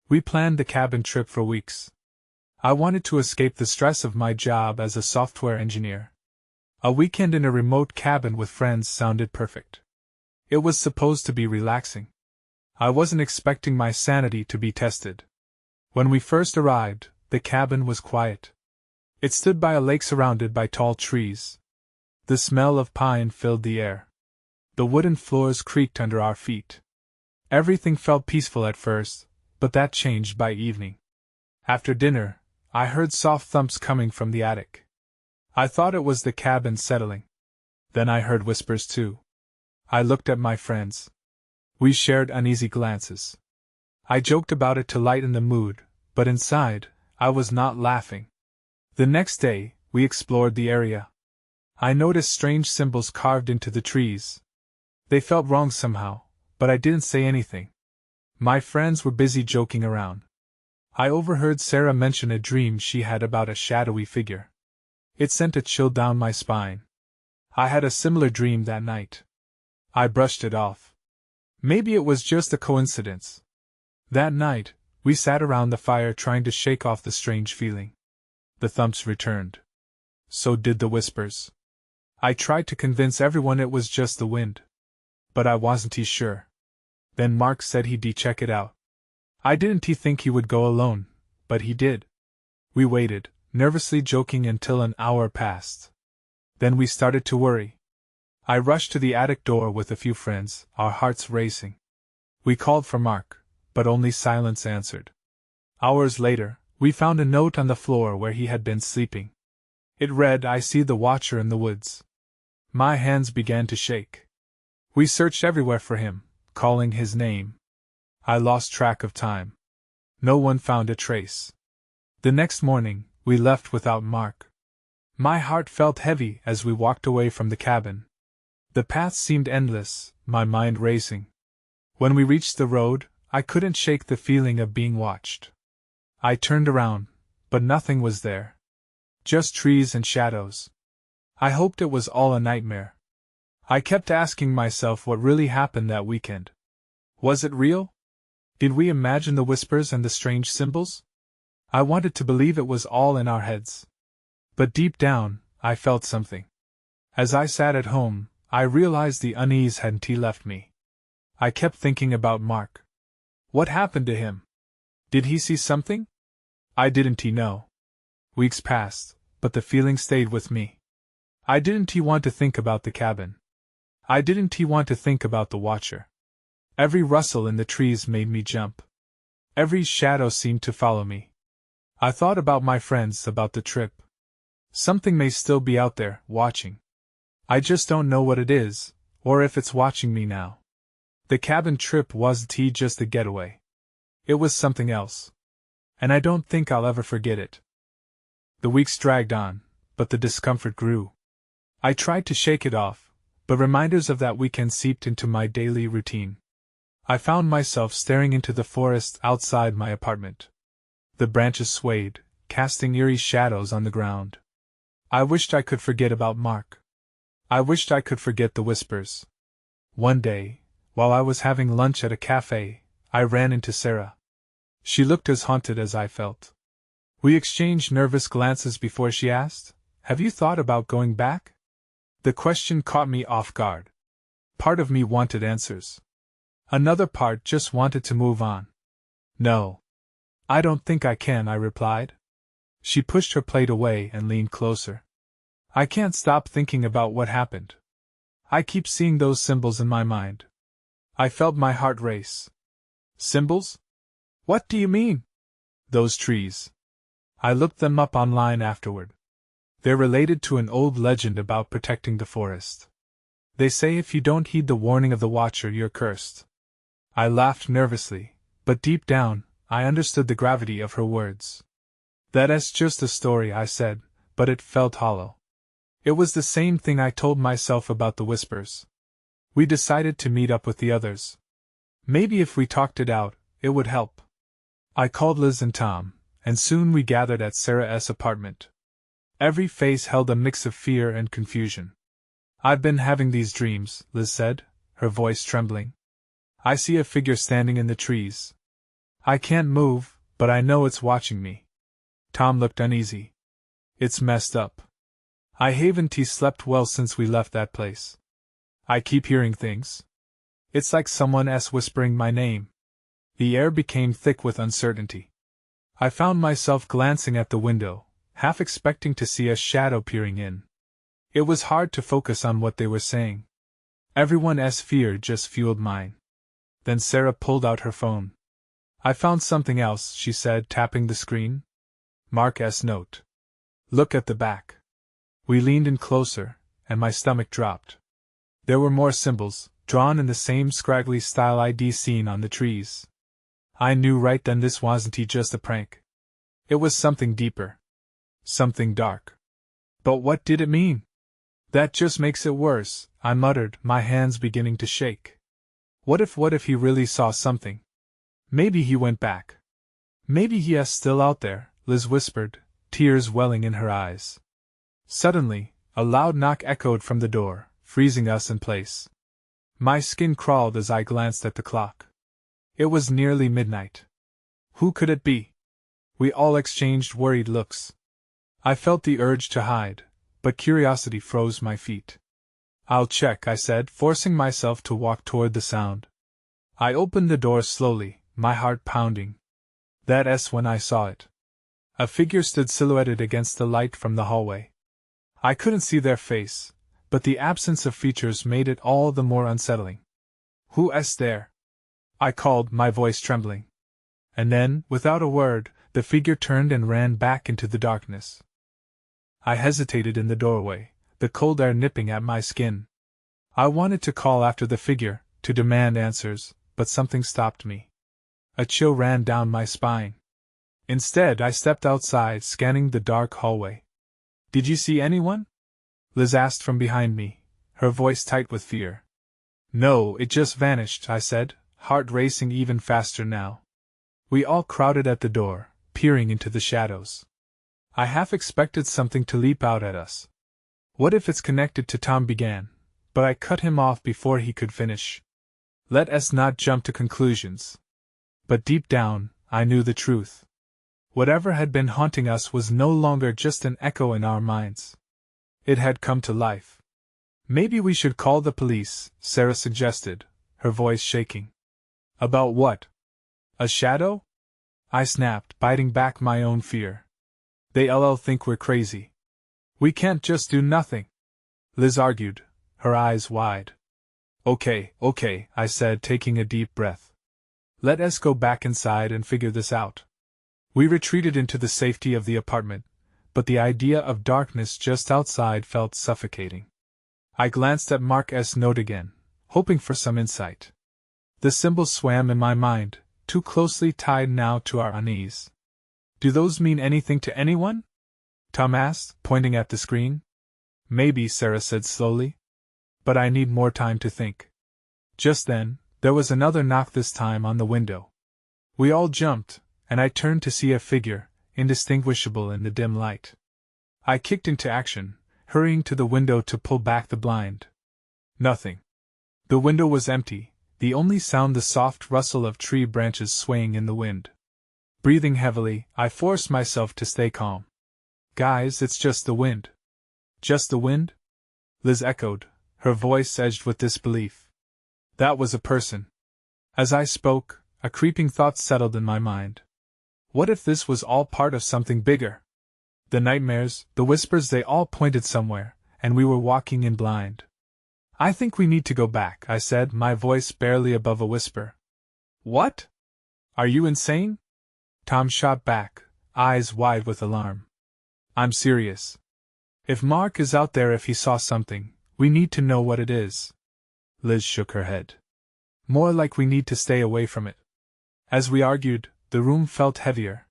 We planned the cabin trip for weeks. I wanted to escape the stress of my job as a software engineer. A weekend in a remote cabin with friends sounded perfect. It was supposed to be relaxing. I wasn't expecting my sanity to be tested. When we first arrived, the cabin was quiet. It stood by a lake surrounded by tall trees. The smell of pine filled the air. The wooden floors creaked under our feet. Everything felt peaceful at first, but that changed by evening. After dinner, I heard soft thumps coming from the attic. I thought it was the cabin settling. Then I heard whispers too. I looked at my friends. We shared uneasy glances. I joked about it to lighten the mood, but inside, I was not laughing. The next day, we explored the area. I noticed strange symbols carved into the trees. They felt wrong somehow, but I didn't say anything. My friends were busy joking around. I overheard Sarah mention a dream she had about a shadowy figure. It sent a chill down my spine. I had a similar dream that night. I brushed it off. Maybe it was just a coincidence. That night, we sat around the fire trying to shake off the strange feeling. The thumps returned. So did the whispers. I tried to convince everyone it was just the wind. But I wasn't sure. Then Mark said he'd check it out. I didn't think he would go alone, but he did. We waited, nervously joking until an hour passed. Then we started to worry. I rushed to the attic door with a few friends, our hearts racing. We called for Mark, but only silence answered. Hours later, we found a note on the floor where he had been sleeping. It read, "I see the Watcher in the woods." My hands began to shake. We searched everywhere for him, calling his name. I lost track of time. No one found a trace. The next morning, we left without Mark. My heart felt heavy as we walked away from the cabin. The path seemed endless, my mind racing. When we reached the road, I couldn't shake the feeling of being watched. I turned around, but nothing was there. Just trees and shadows. I hoped it was all a nightmare. I kept asking myself what really happened that weekend. Was it real? Did we imagine the whispers and the strange symbols? I wanted to believe it was all in our heads. But deep down, I felt something. As I sat at home, I realized the unease hadn't left me. I kept thinking about Mark. What happened to him? Did he see something? I didn't know. Weeks passed, but the feeling stayed with me. I didn't want to think about the cabin. I didn't want to think about the Watcher. Every rustle in the trees made me jump. Every shadow seemed to follow me. I thought about my friends, about the trip. Something may still be out there, watching. I just don't know what it is, or if it's watching me now. The cabin trip wasn't just a getaway. It was something else. And I don't think I'll ever forget it. The weeks dragged on, but the discomfort grew. I tried to shake it off, but reminders of that weekend seeped into my daily routine. I found myself staring into the forest outside my apartment. The branches swayed, casting eerie shadows on the ground. I wished I could forget about Mark. I wished I could forget the whispers. One day, while I was having lunch at a cafe, I ran into Sarah. She looked as haunted as I felt. We exchanged nervous glances before she asked, "Have you thought about going back?" The question caught me off guard. Part of me wanted answers. Another part just wanted to move on. "No. I don't think I can," I replied. She pushed her plate away and leaned closer. "I can't stop thinking about what happened. I keep seeing those symbols in my mind." I felt my heart race. "Symbols? What do you mean?" "Those trees. I looked them up online afterward. They're related to an old legend about protecting the forest. They say if you don't heed the warning of the Watcher, you're cursed." I laughed nervously, but deep down, I understood the gravity of her words. "That's just a story," I said, but it felt hollow. It was the same thing I told myself about the whispers. We decided to meet up with the others. Maybe if we talked it out, it would help. I called Liz and Tom, and soon we gathered at Sarah's apartment. Every face held a mix of fear and confusion. "I've been having these dreams," Liz said, her voice trembling. "I see a figure standing in the trees. I can't move, but I know it's watching me. Tom looked uneasy. It's messed up. I haven't slept well since we left that place. I keep hearing things. It's like someone's whispering my name. The air became thick with uncertainty. I found myself glancing at the window, half expecting to see a shadow peering in. It was hard to focus on what they were saying. Everyone's fear just fueled mine. Then Sarah pulled out her phone. I found something else, she said, tapping the screen. Mark's note. Look at the back. We leaned in closer, and my stomach dropped. There were more symbols, drawn in the same scraggly style I'd seen on the trees. I knew right then this wasn't just a prank. It was something deeper. Something dark. But what did it mean? That just makes it worse, I muttered, my hands beginning to shake. What if he really saw something? Maybe he went back. Maybe he is still out there, Liz whispered, tears welling in her eyes. Suddenly, a loud knock echoed from the door, freezing us in place. My skin crawled as I glanced at the clock. It was nearly midnight. Who could it be? We all exchanged worried looks. I felt the urge to hide, but curiosity froze my feet. I'll check, I said, forcing myself to walk toward the sound. I opened the door slowly, my heart pounding. That's when I saw it. A figure stood silhouetted against the light from the hallway. I couldn't see their face, but the absence of features made it all the more unsettling. Who's there? I called, my voice trembling. And then, without a word, the figure turned and ran back into the darkness. I hesitated in the doorway, the cold air nipping at my skin. I wanted to call after the figure, to demand answers, but something stopped me. A chill ran down my spine. Instead, I stepped outside, scanning the dark hallway. Did you see anyone? Liz asked from behind me, her voice tight with fear. No, it just vanished, I said, heart racing even faster now. We all crowded at the door, peering into the shadows. I half expected something to leap out at us. What if it's connected to Tom began, but I cut him off before he could finish. Let us not jump to conclusions. But deep down, I knew the truth. Whatever had been haunting us was no longer just an echo in our minds. It had come to life. Maybe we should call the police, Sarah suggested, her voice shaking. About what? A shadow? I snapped, biting back my own fear. They'll think we're crazy. We can't just do nothing, Liz argued, her eyes wide. Okay, I said, taking a deep breath. Let us go back inside and figure this out. We retreated into the safety of the apartment, but the idea of darkness just outside felt suffocating. I glanced at Mark's note again, hoping for some insight. The symbols swam in my mind, too closely tied now to our unease. Do those mean anything to anyone? Tom asked, pointing at the screen. Maybe, Sarah said slowly. But I need more time to think. Just then, there was another knock, this time on the window. We all jumped, and I turned to see a figure, indistinguishable in the dim light. I kicked into action, hurrying to the window to pull back the blind. Nothing. The window was empty, the only sound the soft rustle of tree branches swaying in the wind. Breathing heavily, I forced myself to stay calm. Guys, it's just the wind. Just the wind? Liz echoed, her voice edged with disbelief. That was a person. As I spoke, a creeping thought settled in my mind. What if this was all part of something bigger? The nightmares, the whispers, they all pointed somewhere, and we were walking in blind. I think we need to go back, I said, my voice barely above a whisper. What? Are you insane? Tom shot back, eyes wide with alarm. I'm serious. If Mark is out there, if he saw something, we need to know what it is. Liz shook her head. More like we need to stay away from it. As we argued, the room felt heavier.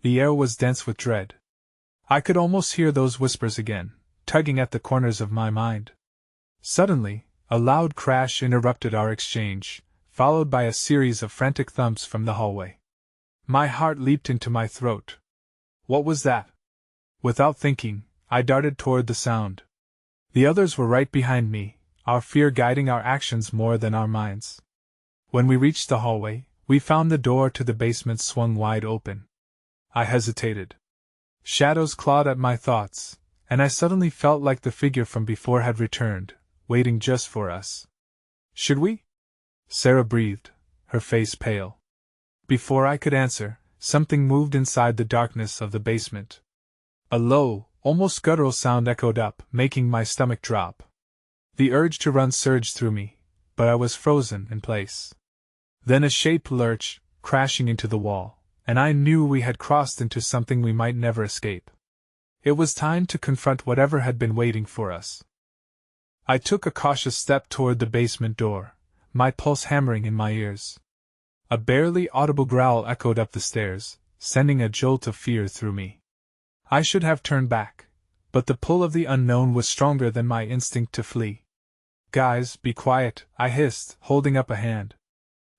The air was dense with dread. I could almost hear those whispers again, tugging at the corners of my mind. Suddenly, a loud crash interrupted our exchange, followed by a series of frantic thumps from the hallway. My heart leaped into my throat. What was that? Without thinking, I darted toward the sound. The others were right behind me, our fear guiding our actions more than our minds. When we reached the hallway, We found the door to the basement swung wide open. I hesitated. Shadows clawed at my thoughts, and I suddenly felt like the figure from before had returned, waiting just for us. Should we? Sarah breathed, her face pale. Before I could answer, something moved inside the darkness of the basement. A low, almost guttural sound echoed up, making my stomach drop. The urge to run surged through me, but I was frozen in place. Then a shape lurched, crashing into the wall, and I knew we had crossed into something we might never escape. It was time to confront whatever had been waiting for us. I took a cautious step toward the basement door, my pulse hammering in my ears. A barely audible growl echoed up the stairs, sending a jolt of fear through me. I should have turned back, but the pull of the unknown was stronger than my instinct to flee. Guys, be quiet, I hissed, holding up a hand.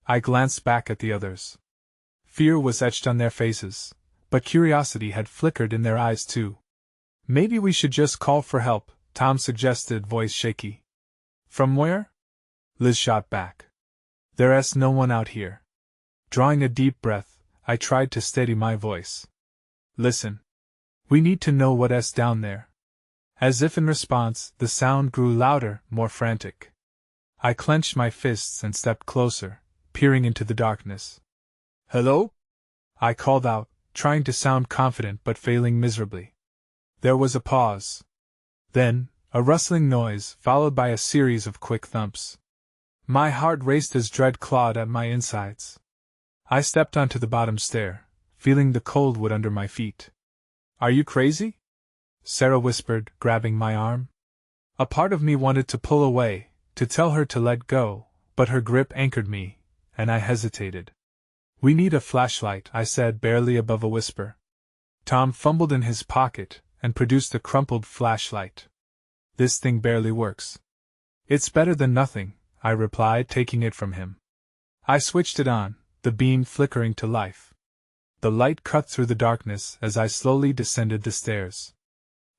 I glanced back at the others. Fear was etched on their faces, but curiosity had flickered in their eyes too. Maybe we should just call for help, Tom suggested, voice shaky. From where? Liz shot back. There's no one out here. Drawing a deep breath, I tried to steady my voice. Listen. We need to know what's down there. As if in response, the sound grew louder, more frantic. I clenched my fists and stepped closer, peering into the darkness. Hello? I called out, trying to sound confident but failing miserably. There was a pause. Then, a rustling noise, followed by a series of quick thumps. My heart raced as dread clawed at my insides. I stepped onto the bottom stair, feeling the cold wood under my feet. Are you crazy? Sarah whispered, grabbing my arm. A part of me wanted to pull away, to tell her to let go, but her grip anchored me, and I hesitated. We need a flashlight, I said, barely above a whisper. Tom fumbled in his pocket and produced a crumpled flashlight. This thing barely works. It's better than nothing, I replied, taking it from him. I switched it on, the beam flickering to life. The light cut through the darkness as I slowly descended the stairs.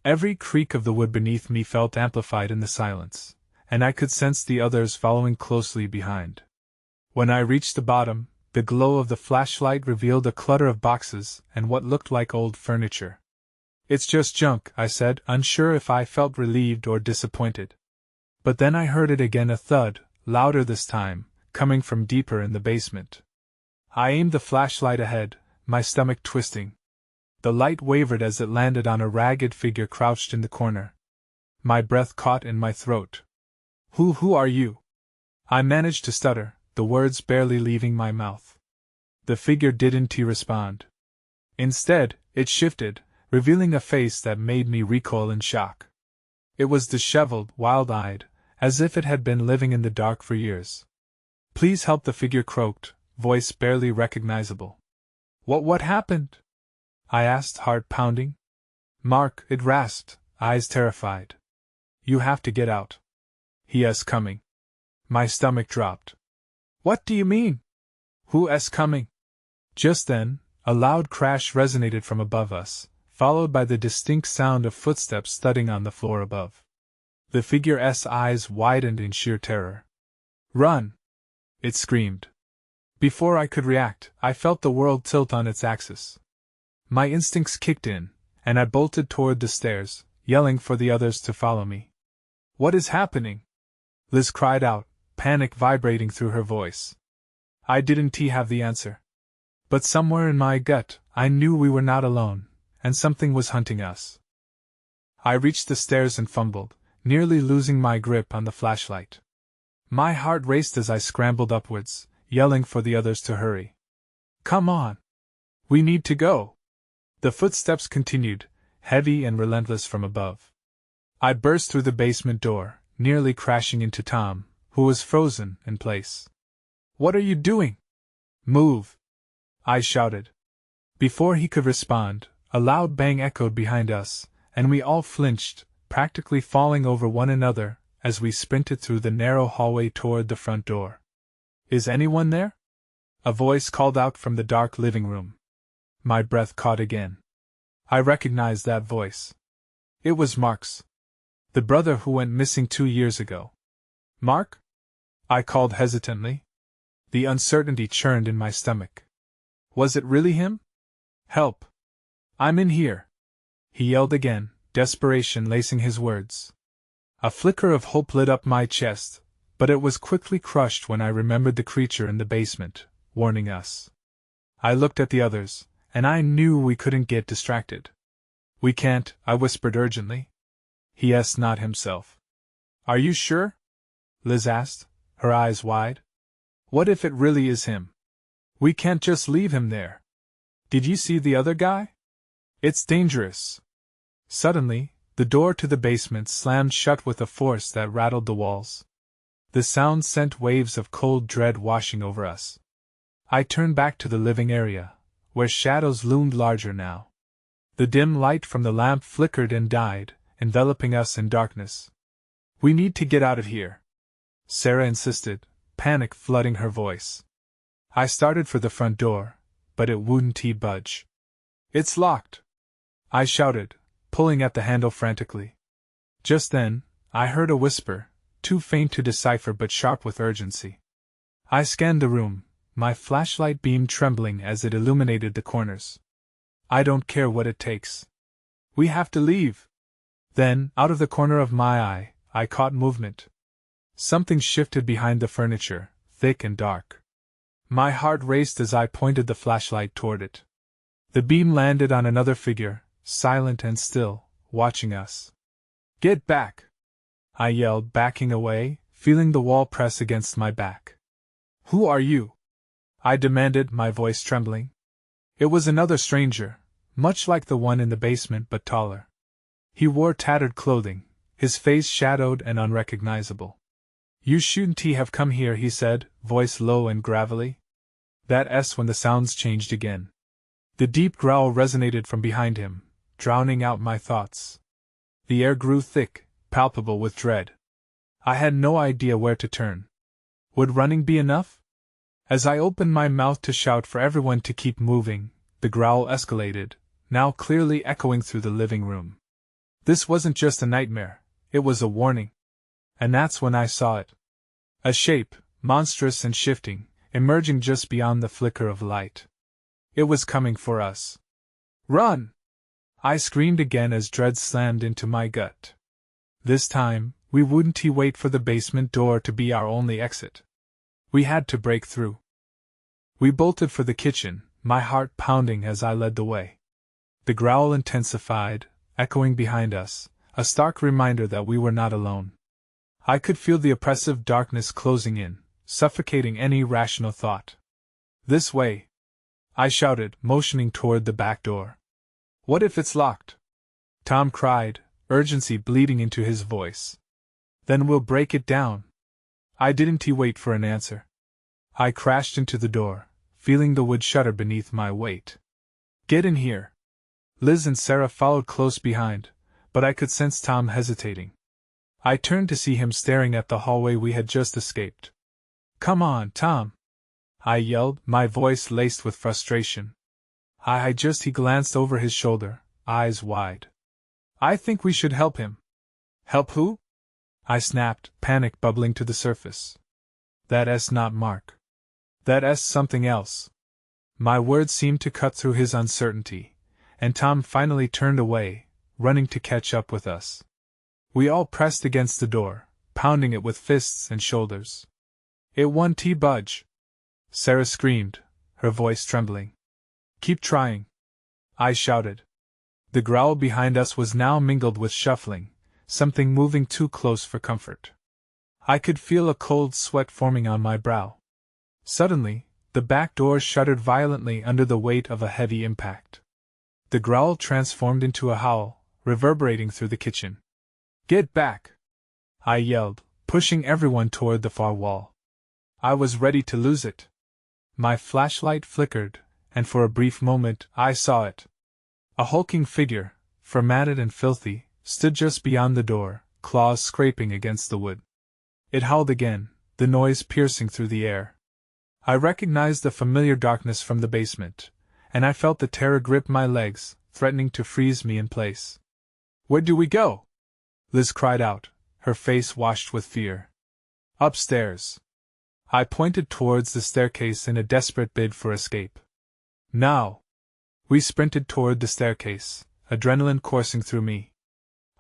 Every creak of the wood beneath me felt amplified in the silence, and I could sense the others following closely behind. When I reached the bottom, the glow of the flashlight revealed a clutter of boxes and what looked like old furniture. It's just junk, I said, unsure if I felt relieved or disappointed. But then I heard it again, a thud, louder this time, coming from deeper in the basement. I aimed the flashlight ahead, my stomach twisting. The light wavered as it landed on a ragged figure crouched in the corner. My breath caught in my throat. Who are you? I managed to stutter, the words barely leaving my mouth. The figure didn't respond. Instead, it shifted, revealing a face that made me recoil in shock. It was disheveled, wild-eyed, as if it had been living in the dark for years. Please help, the figure croaked, voice barely recognizable. What happened? I asked, heart pounding. Mark, it rasped, eyes terrified. You have to get out. He's coming. My stomach dropped. What do you mean? Who's coming? Just then, a loud crash resonated from above us, followed by the distinct sound of footsteps thudding on the floor above. The figure's eyes widened in sheer terror. Run! It screamed. Before I could react, I felt the world tilt on its axis. My instincts kicked in, and I bolted toward the stairs, yelling for the others to follow me. What is happening? Liz cried out, panic vibrating through her voice. I didn't have the answer. But somewhere in my gut, I knew we were not alone, and something was hunting us. I reached the stairs and fumbled, nearly losing my grip on the flashlight. My heart raced as I scrambled upwards, yelling for the others to hurry. Come on! We need to go! The footsteps continued, heavy and relentless from above. I burst through the basement door, nearly crashing into Tom, who was frozen in place. What are you doing? Move! I shouted. Before he could respond, a loud bang echoed behind us, and we all flinched, practically falling over one another as we sprinted through the narrow hallway toward the front door. Is anyone there? A voice called out from the dark living room. My breath caught again. I recognized that voice. It was Mark's. The brother who went missing 2 years ago. Mark? I called hesitantly. The uncertainty churned in my stomach. Was it really him? Help! I'm in here! He yelled again, desperation lacing his words. A flicker of hope lit up my chest, but it was quickly crushed when I remembered the creature in the basement, warning us. I looked at the others, and I knew we couldn't get distracted. We can't, I whispered urgently. He asked not himself. Are you sure? Liz asked, her eyes wide. What if it really is him? We can't just leave him there. Did you see the other guy? It's dangerous. Suddenly, the door to the basement slammed shut with a force that rattled the walls. The sound sent waves of cold dread washing over us. I turned back to the living area, where shadows loomed larger now. The dim light from the lamp flickered and died, enveloping us in darkness. We need to get out of here, Sarah insisted, panic flooding her voice. I started for the front door, but it wouldn't budge. It's locked, I shouted, pulling at the handle frantically. Just then, I heard a whisper, too faint to decipher but sharp with urgency. I scanned the room, my flashlight beam trembling as it illuminated the corners. I don't care what it takes. We have to leave. Then, out of the corner of my eye, I caught movement. Something shifted behind the furniture, thick and dark. My heart raced as I pointed the flashlight toward it. The beam landed on another figure, silent and still, watching us. Get back! I yelled, backing away, feeling the wall press against my back. Who are you? I demanded, my voice trembling. It was another stranger, much like the one in the basement but taller. He wore tattered clothing, his face shadowed and unrecognizable. You shouldn't have come here, he said, voice low and gravelly. That S when the sounds changed again. The deep growl resonated from behind him, drowning out my thoughts. The air grew thick, palpable with dread. I had no idea where to turn. Would running be enough? As I opened my mouth to shout for everyone to keep moving, the growl escalated, now clearly echoing through the living room. This wasn't just a nightmare, it was a warning. And that's when I saw it. A shape, monstrous and shifting, emerging just beyond the flicker of light. It was coming for us. Run! I screamed again as dread slammed into my gut. This time, we wouldn't wait for the basement door to be our only exit. We had to break through. We bolted for the kitchen, my heart pounding as I led the way. The growl intensified, echoing behind us, a stark reminder that we were not alone. I could feel the oppressive darkness closing in, suffocating any rational thought. This way! I shouted, motioning toward the back door. What if it's locked? Tom cried, urgency bleeding into his voice. Then we'll break it down. I didn't wait for an answer. I crashed into the door, feeling the wood shudder beneath my weight. Get in here! Liz and Sarah followed close behind, but I could sense Tom hesitating. I turned to see him staring at the hallway we had just escaped. Come on, Tom! I yelled, my voice laced with frustration. He glanced over his shoulder, eyes wide. I think we should help him. Help who? I snapped, panic bubbling to the surface. That S not Mark. That S something else. My words seemed to cut through his uncertainty, and Tom finally turned away, running to catch up with us. We all pressed against the door, pounding it with fists and shoulders. It won't budge. Sarah screamed, her voice trembling. Keep trying, I shouted. The growl behind us was now mingled with shuffling, something moving too close for comfort. I could feel a cold sweat forming on my brow. Suddenly, the back door shuddered violently under the weight of a heavy impact. The growl transformed into a howl, reverberating through the kitchen. Get back! I yelled, pushing everyone toward the far wall. I was ready to lose it. My flashlight flickered, and for a brief moment I saw it. A hulking figure, formatted and filthy, stood just beyond the door, claws scraping against the wood. It howled again, the noise piercing through the air. I recognized the familiar darkness from the basement, and I felt the terror grip my legs, threatening to freeze me in place. Where do we go? Liz cried out, her face washed with fear. Upstairs. I pointed towards the staircase in a desperate bid for escape. Now! We sprinted toward the staircase, adrenaline coursing through me.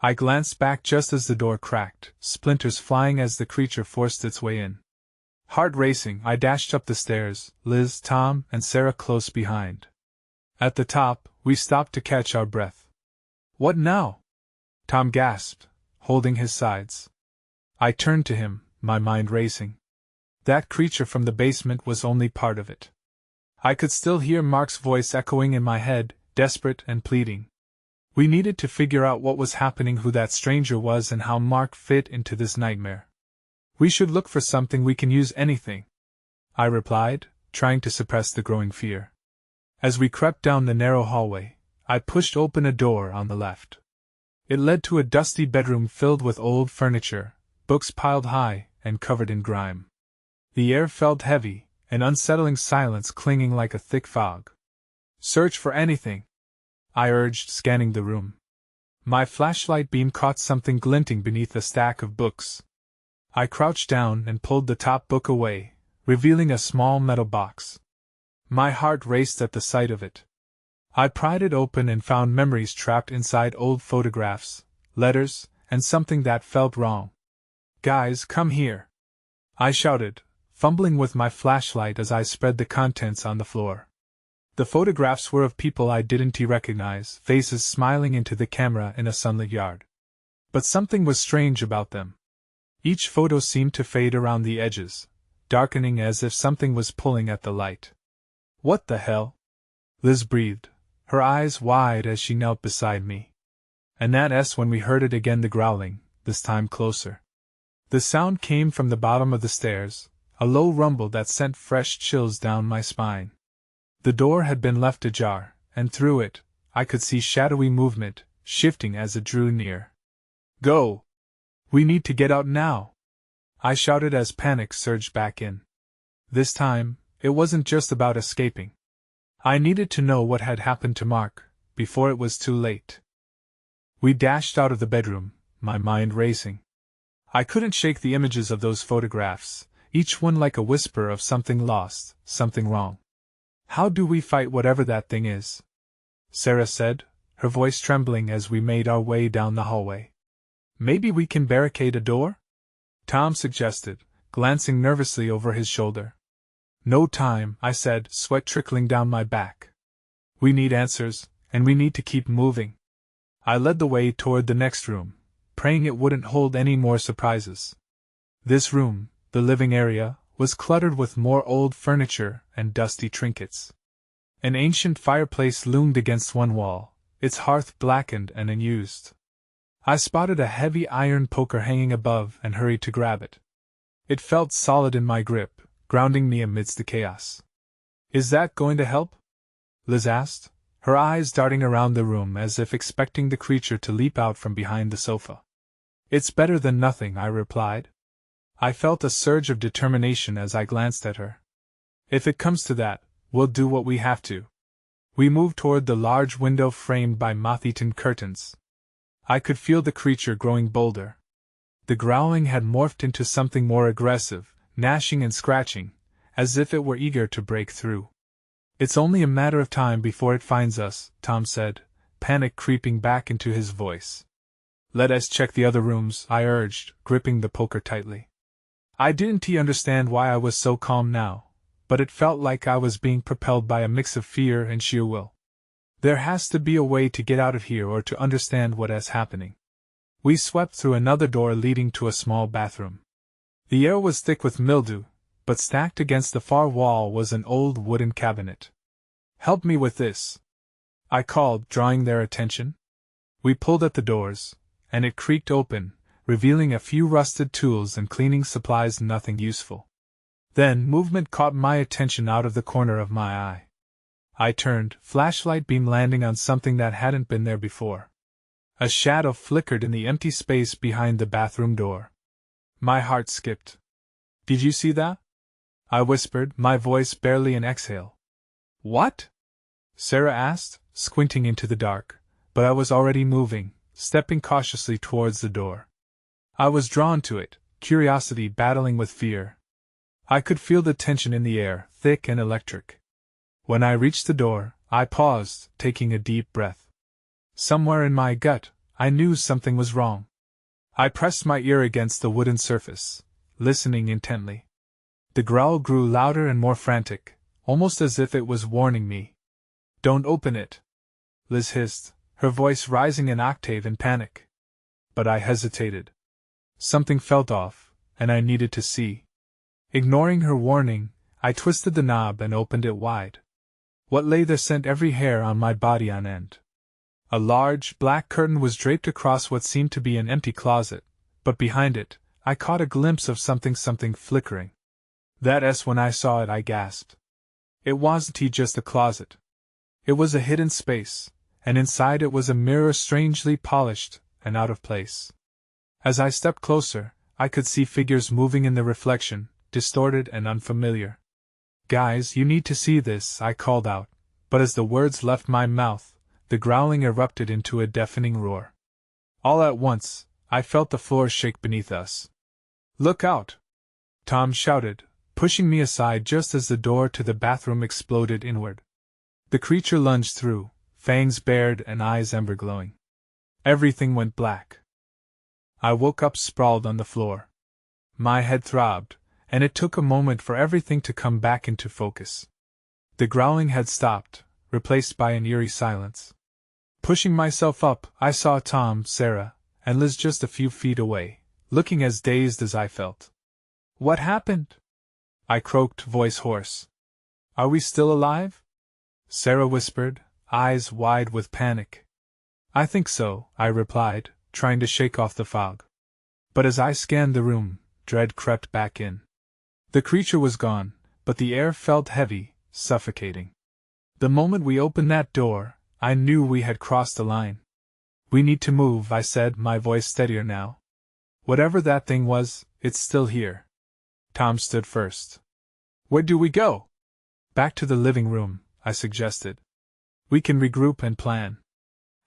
I glanced back just as the door cracked, splinters flying as the creature forced its way in. Heart racing, I dashed up the stairs, Liz, Tom, and Sarah close behind. At the top, we stopped to catch our breath. What now? Tom gasped, holding his sides. I turned to him, my mind racing. That creature from the basement was only part of it. I could still hear Mark's voice echoing in my head, desperate and pleading. We needed to figure out what was happening, who that stranger was, and how Mark fit into this nightmare. We should look for something we can use, anything, I replied, trying to suppress the growing fear. As we crept down the narrow hallway, I pushed open a door on the left. It led to a dusty bedroom filled with old furniture, books piled high and covered in grime. The air felt heavy, an unsettling silence clinging like a thick fog. Search for anything, I urged, scanning the room. My flashlight beam caught something glinting beneath a stack of books. I crouched down and pulled the top book away, revealing a small metal box. My heart raced at the sight of it. I pried it open and found memories trapped inside, old photographs, letters, and something that felt wrong. Guys, come here, I shouted, fumbling with my flashlight as I spread the contents on the floor. The photographs were of people I didn't recognize, faces smiling into the camera in a sunlit yard. But something was strange about them. Each photo seemed to fade around the edges, darkening as if something was pulling at the light. What the hell? Liz breathed, her eyes wide as she knelt beside me. And that S when we heard it again, the growling, this time closer. The sound came from the bottom of the stairs, a low rumble that sent fresh chills down my spine. The door had been left ajar, and through it, I could see shadowy movement, shifting as it drew near. Go! We need to get out now! I shouted as panic surged back in. This time, it wasn't just about escaping. I needed to know what had happened to Mark, before it was too late. We dashed out of the bedroom, my mind racing. I couldn't shake the images of those photographs, each one like a whisper of something lost, something wrong. How do we fight whatever that thing is? Sarah said, her voice trembling as we made our way down the hallway. Maybe we can barricade a door? Tom suggested, glancing nervously over his shoulder. No time, I said, sweat trickling down my back. We need answers, and we need to keep moving. I led the way toward the next room, praying it wouldn't hold any more surprises. This room, the living area, was cluttered with more old furniture and dusty trinkets. An ancient fireplace loomed against one wall, its hearth blackened and unused. I spotted a heavy iron poker hanging above and hurried to grab it. It felt solid in my grip, grounding me amidst the chaos. Is that going to help? Liz asked, her eyes darting around the room as if expecting the creature to leap out from behind the sofa. It's better than nothing, I replied. I felt a surge of determination as I glanced at her. If it comes to that, we'll do what we have to. We moved toward the large window framed by moth-eaten curtains. I could feel the creature growing bolder. The growling had morphed into something more aggressive, gnashing and scratching, as if it were eager to break through. It's only a matter of time before it finds us, Tom said, panic creeping back into his voice. Let us check the other rooms, I urged, gripping the poker tightly. I didn't understand why I was so calm now, but it felt like I was being propelled by a mix of fear and sheer will. There has to be a way to get out of here or to understand what is happening. We swept through another door leading to a small bathroom. The air was thick with mildew, but stacked against the far wall was an old wooden cabinet. Help me with this, I called, drawing their attention. We pulled at the doors, and it creaked open, revealing a few rusted tools and cleaning supplies, nothing useful. Then movement caught my attention out of the corner of my eye. I turned, flashlight beam landing on something that hadn't been there before. A shadow flickered in the empty space behind the bathroom door. My heart skipped. Did you see that? I whispered, my voice barely an exhale. What? Sarah asked, squinting into the dark, but I was already moving, stepping cautiously towards the door. I was drawn to it, curiosity battling with fear. I could feel the tension in the air, thick and electric. When I reached the door, I paused, taking a deep breath. Somewhere in my gut, I knew something was wrong. I pressed my ear against the wooden surface, listening intently. The growl grew louder and more frantic, almost as if it was warning me. "Don't open it," Liz hissed, her voice rising an octave in panic. But I hesitated. Something felt off, and I needed to see. Ignoring her warning, I twisted the knob and opened it wide. What lay there sent every hair on my body on end. A large, black curtain was draped across what seemed to be an empty closet, but behind it, I caught a glimpse of something flickering. When I saw it, I gasped. It wasn't just a closet. It was a hidden space, and inside it was a mirror strangely polished and out of place. As I stepped closer, I could see figures moving in the reflection, distorted and unfamiliar. "Guys, you need to see this," I called out, but as the words left my mouth, the growling erupted into a deafening roar. All at once, I felt the floor shake beneath us. "Look out!" Tom shouted, pushing me aside just as the door to the bathroom exploded inward. The creature lunged through, fangs bared and eyes ember-glowing. Everything went black. I woke up sprawled on the floor. My head throbbed, and it took a moment for everything to come back into focus. The growling had stopped, replaced by an eerie silence. Pushing myself up, I saw Tom, Sarah, and Liz just a few feet away, looking as dazed as I felt. "What happened?" I croaked, voice hoarse. "Are we still alive?" Sarah whispered, eyes wide with panic. "I think so," I replied, trying to shake off the fog. But as I scanned the room, dread crept back in. The creature was gone, but the air felt heavy, suffocating. The moment we opened that door, I knew we had crossed the line. "We need to move," I said, my voice steadier now. "Whatever that thing was, it's still here." Tom stood first. "Where do we go?" "Back to the living room," I suggested. "We can regroup and plan."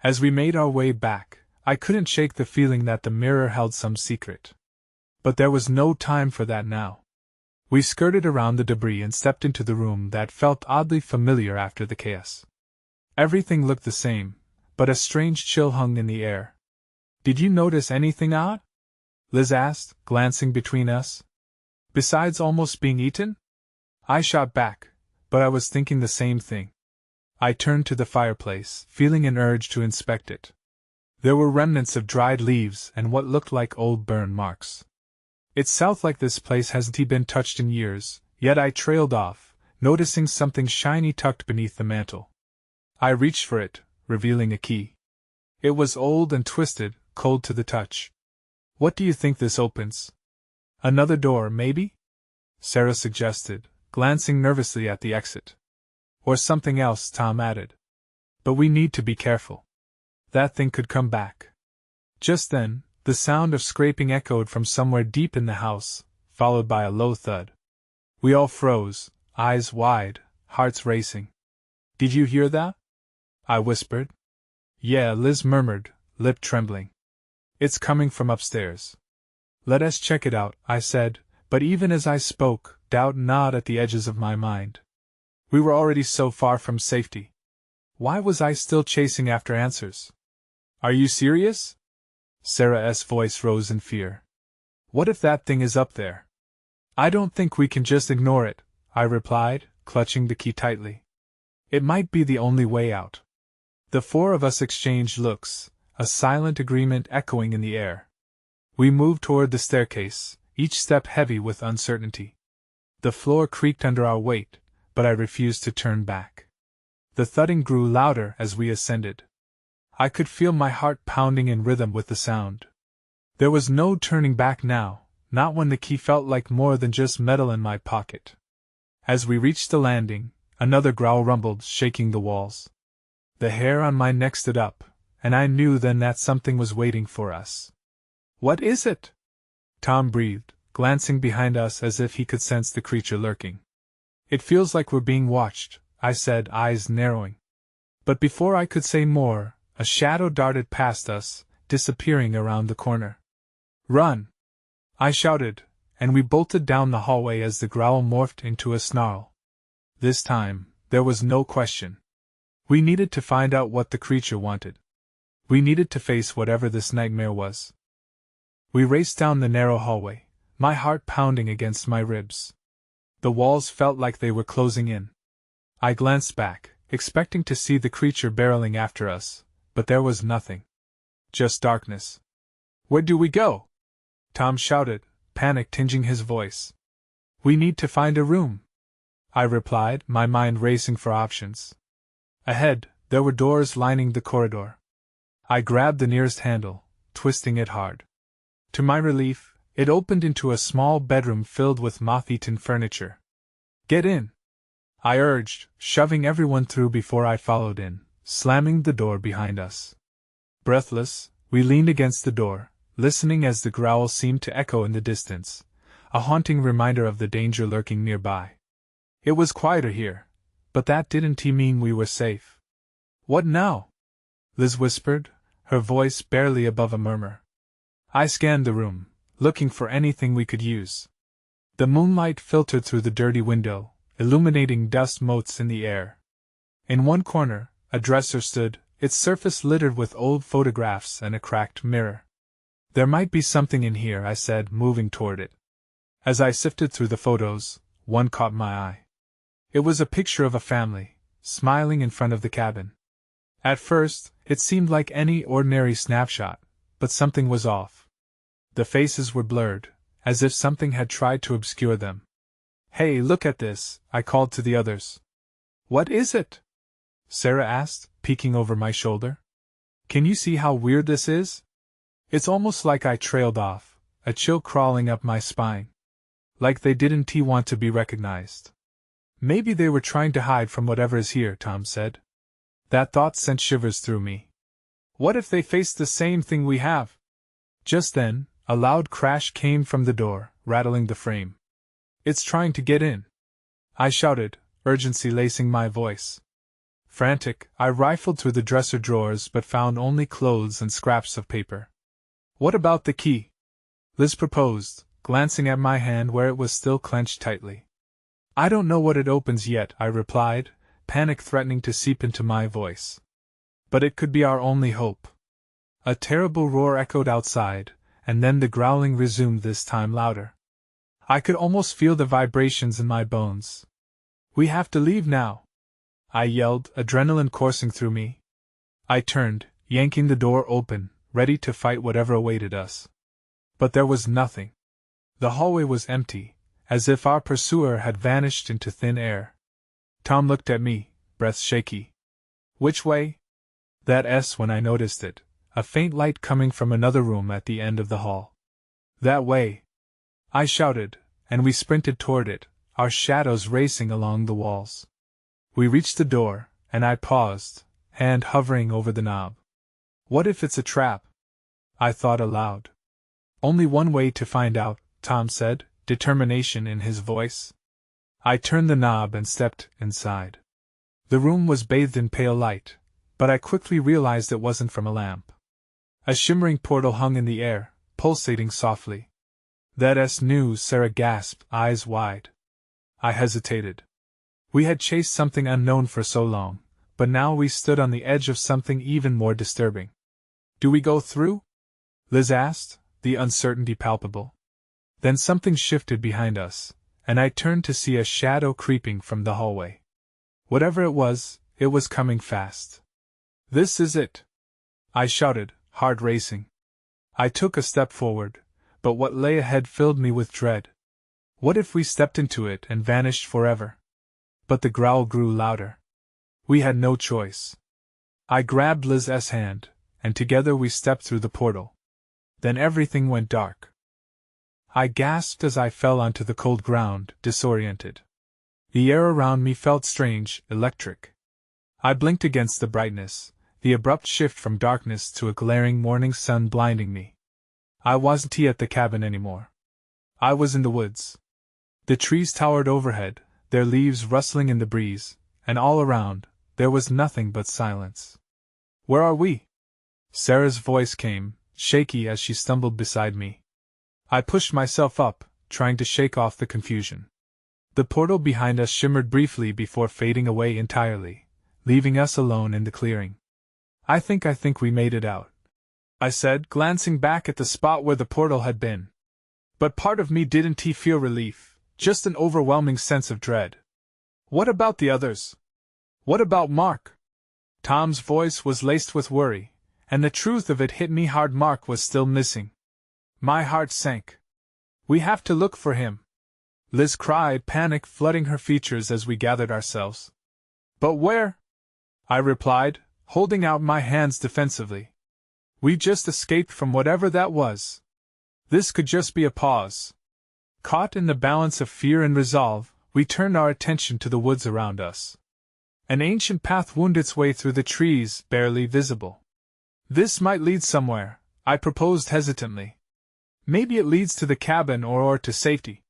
As we made our way back, I couldn't shake the feeling that the mirror held some secret. But there was no time for that now. We skirted around the debris and stepped into the room that felt oddly familiar after the chaos. Everything looked the same, but a strange chill hung in the air. "Did you notice anything odd?" Liz asked, glancing between us. "Besides almost being eaten?" I shot back, but I was thinking the same thing. I turned to the fireplace, feeling an urge to inspect it. There were remnants of dried leaves and what looked like old burn marks. It felt like this place hasn't been touched in years, yet I trailed off, noticing something shiny tucked beneath the mantel. I reached for it, revealing a key. It was old and twisted, cold to the touch. "What do you think this opens?" "Another door, maybe?" Sarah suggested, glancing nervously at the exit. "Or something else," Tom added. "But we need to be careful. That thing could come back." Just then, the sound of scraping echoed from somewhere deep in the house, followed by a low thud. We all froze, eyes wide, hearts racing. "Did you hear that?" I whispered. "Yeah," Liz murmured, lip trembling. "It's coming from upstairs." "Let us check it out," I said, but even as I spoke, doubt gnawed at the edges of my mind. We were already so far from safety. Why was I still chasing after answers? "Are you serious?" Sarah's voice rose in fear. "What if that thing is up there?" "I don't think we can just ignore it," I replied, clutching the key tightly. "It might be the only way out." The four of us exchanged looks, a silent agreement echoing in the air. We moved toward the staircase, each step heavy with uncertainty. The floor creaked under our weight, but I refused to turn back. The thudding grew louder as we ascended. I could feel my heart pounding in rhythm with the sound. There was no turning back now, not when the key felt like more than just metal in my pocket. As we reached the landing, another growl rumbled, shaking the walls. The hair on my neck stood up, and I knew then that something was waiting for us. "What is it?" Tom breathed, glancing behind us as if he could sense the creature lurking. "It feels like we're being watched," I said, eyes narrowing. But before I could say more, a shadow darted past us, disappearing around the corner. "Run!" I shouted, and we bolted down the hallway as the growl morphed into a snarl. This time, there was no question. We needed to find out what the creature wanted. We needed to face whatever this nightmare was. We raced down the narrow hallway, my heart pounding against my ribs. The walls felt like they were closing in. I glanced back, expecting to see the creature barreling after us, but there was nothing. Just darkness. "Where do we go?" Tom shouted, panic tinging his voice. "We need to find a room," I replied, my mind racing for options. Ahead, there were doors lining the corridor. I grabbed the nearest handle, twisting it hard. To my relief, it opened into a small bedroom filled with moth-eaten furniture. "Get in," I urged, shoving everyone through before I followed in, slamming the door behind us. Breathless, we leaned against the door, listening as the growl seemed to echo in the distance, a haunting reminder of the danger lurking nearby. It was quieter here, but that didn't mean we were safe. "What now?" Liz whispered, her voice barely above a murmur. I scanned the room, looking for anything we could use. The moonlight filtered through the dirty window, illuminating dust motes in the air. In one corner, a dresser stood, its surface littered with old photographs and a cracked mirror. "There might be something in here," I said, moving toward it. As I sifted through the photos, one caught my eye. It was a picture of a family, smiling in front of the cabin. At first, it seemed like any ordinary snapshot, but something was off. The faces were blurred, as if something had tried to obscure them. "Hey, look at this," I called to the others. "What is it?" Sarah asked, peeking over my shoulder. "Can you see how weird this is?" It's almost like I trailed off, a chill crawling up my spine. Like they didn't want to be recognized. "Maybe they were trying to hide from whatever is here," Tom said. That thought sent shivers through me. What if they faced the same thing we have? Just then, a loud crash came from the door, rattling the frame. "It's trying to get in," I shouted, urgency lacing my voice. Frantic, I rifled through the dresser drawers but found only clothes and scraps of paper. "What about the key?" Liz proposed, glancing at my hand where it was still clenched tightly. "I don't know what it opens yet," I replied, panic threatening to seep into my voice. "But it could be our only hope." A terrible roar echoed outside, and then the growling resumed, this time louder. I could almost feel the vibrations in my bones. "We have to leave now," I yelled, adrenaline coursing through me. I turned, yanking the door open, ready to fight whatever awaited us. But there was nothing. The hallway was empty, as if our pursuer had vanished into thin air. Tom looked at me, breath shaky. "Which way?" That S when I noticed it, a faint light coming from another room at the end of the hall. "That way!" I shouted, and we sprinted toward it, our shadows racing along the walls. We reached the door, and I paused, hand hovering over the knob. What if it's a trap? I thought aloud. "Only one way to find out," Tom said, determination in his voice. I turned the knob and stepped inside. The room was bathed in pale light, but I quickly realized it wasn't from a lamp. A shimmering portal hung in the air, pulsating softly. "That's new," Sarah gasped, eyes wide. I hesitated. We had chased something unknown for so long, but now we stood on the edge of something even more disturbing. "Do we go through?" Liz asked, the uncertainty palpable. Then something shifted behind us, and I turned to see a shadow creeping from the hallway. Whatever it was coming fast. "This is it!" I shouted, heart racing. I took a step forward, but what lay ahead filled me with dread. What if we stepped into it and vanished forever? But the growl grew louder. We had no choice. I grabbed Liz's hand, and together we stepped through the portal. Then everything went dark. I gasped as I fell onto the cold ground, disoriented. The air around me felt strange, electric. I blinked against the brightness, the abrupt shift from darkness to a glaring morning sun blinding me. I wasn't at the cabin anymore. I was in the woods. The trees towered overhead, their leaves rustling in the breeze, and all around, there was nothing but silence. "Where are we?" Sarah's voice came, shaky as she stumbled beside me. I pushed myself up, trying to shake off the confusion. The portal behind us shimmered briefly before fading away entirely, leaving us alone in the clearing. I think we made it out," I said, glancing back at the spot where the portal had been. But part of me didn't feel relief, just an overwhelming sense of dread. "What about the others? What about Mark?" Tom's voice was laced with worry, and the truth of it hit me hard. Mark was still missing. My heart sank. "We have to look for him," Liz cried, panic flooding her features as we gathered ourselves. "But where?" I replied, holding out my hands defensively. "We just escaped from whatever that was. This could just be a pause." Caught in the balance of fear and resolve, we turned our attention to the woods around us. An ancient path wound its way through the trees, barely visible. "This might lead somewhere," I proposed hesitantly. "Maybe it leads to the cabin or to safety."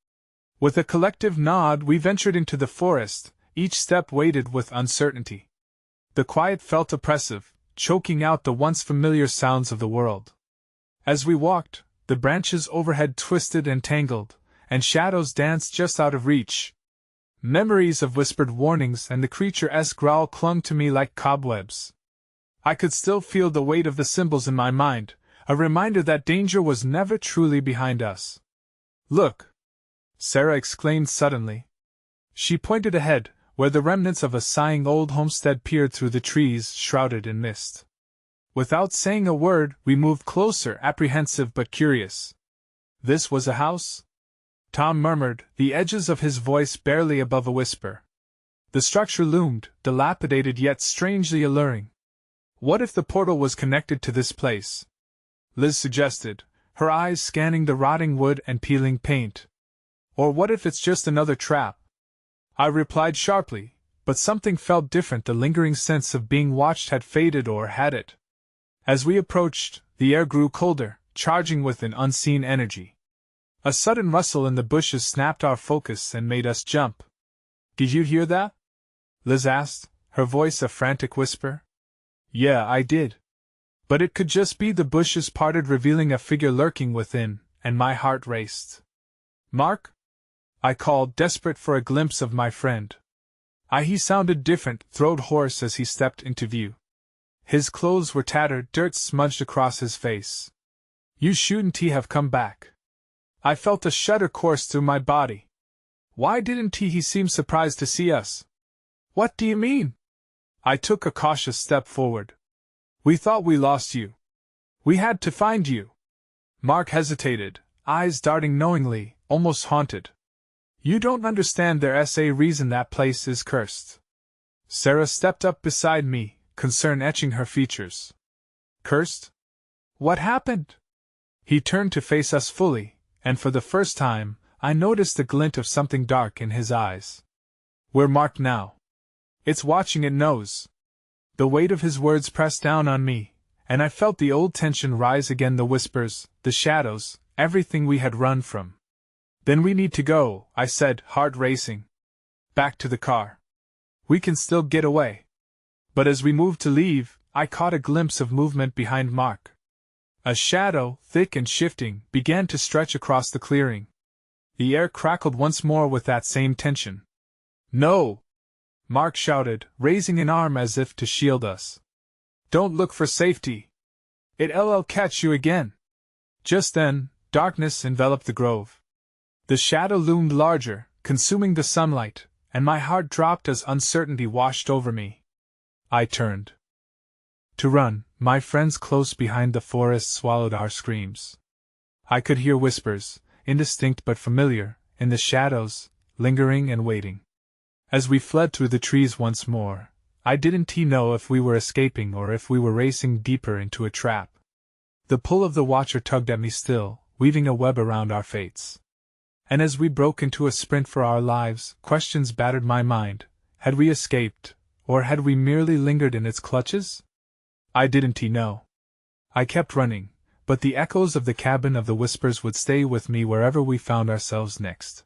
With a collective nod, we ventured into the forest, each step weighted with uncertainty. The quiet felt oppressive, choking out the once familiar sounds of the world. As we walked, the branches overhead twisted and tangled, and shadows danced just out of reach. Memories of whispered warnings and the creature-esque growl clung to me like cobwebs. I could still feel the weight of the symbols in my mind, a reminder that danger was never truly behind us. "Look!" Sarah exclaimed suddenly. She pointed ahead, where the remnants of a sighing old homestead peered through the trees shrouded in mist. Without saying a word, we moved closer, apprehensive but curious. "This was a house?" Tom murmured, the edges of his voice barely above a whisper. The structure loomed, dilapidated yet strangely alluring. "What if the portal was connected to this place?" Liz suggested, her eyes scanning the rotting wood and peeling paint. "Or what if it's just another trap?" I replied sharply, but something felt different. The lingering sense of being watched had faded, or had it? As we approached, the air grew colder, charging with an unseen energy. A sudden rustle in the bushes snapped our focus and made us jump. "Did you hear that?" Liz asked, her voice a frantic whisper. "Yeah, I did. But it could just be the bushes parted, revealing a figure lurking within, and my heart raced. "Mark?" I called, desperate for a glimpse of my friend. He sounded different, throat hoarse as he stepped into view. His clothes were tattered, dirt smudged across his face. "You shouldn't have come back." I felt a shudder course through my body. Why didn't he seem surprised to see us? "What do you mean?" I took a cautious step forward. "We thought we lost you. We had to find you." Mark hesitated, eyes darting knowingly, almost haunted. "You don't understand. There's a reason that place is cursed." Sarah stepped up beside me, concern etching her features. "Cursed? What happened?" He turned to face us fully, and for the first time, I noticed a glint of something dark in his eyes. "We're marked now. It's watching, it knows." The weight of his words pressed down on me, and I felt the old tension rise again, the whispers, the shadows, everything we had run from. "Then we need to go," I said, heart racing. "Back to the car. We can still get away." But as we moved to leave, I caught a glimpse of movement behind Mark. A shadow, thick and shifting, began to stretch across the clearing. The air crackled once more with that same tension. "No!" Mark shouted, raising an arm as if to shield us. "Don't look for safety. It'll catch you again." Just then, darkness enveloped the grove. The shadow loomed larger, consuming the sunlight, and my heart dropped as uncertainty washed over me. I turned to run. My friends close behind the forest swallowed our screams. I could hear whispers, indistinct but familiar, in the shadows, lingering and waiting. As we fled through the trees once more, I didn't know if we were escaping or if we were racing deeper into a trap. The pull of the Watcher tugged at me still, weaving a web around our fates. And as we broke into a sprint for our lives, questions battered my mind. Had we escaped, or had we merely lingered in its clutches? I didn't know. I kept running, but the echoes of the cabin of the whispers would stay with me wherever we found ourselves next.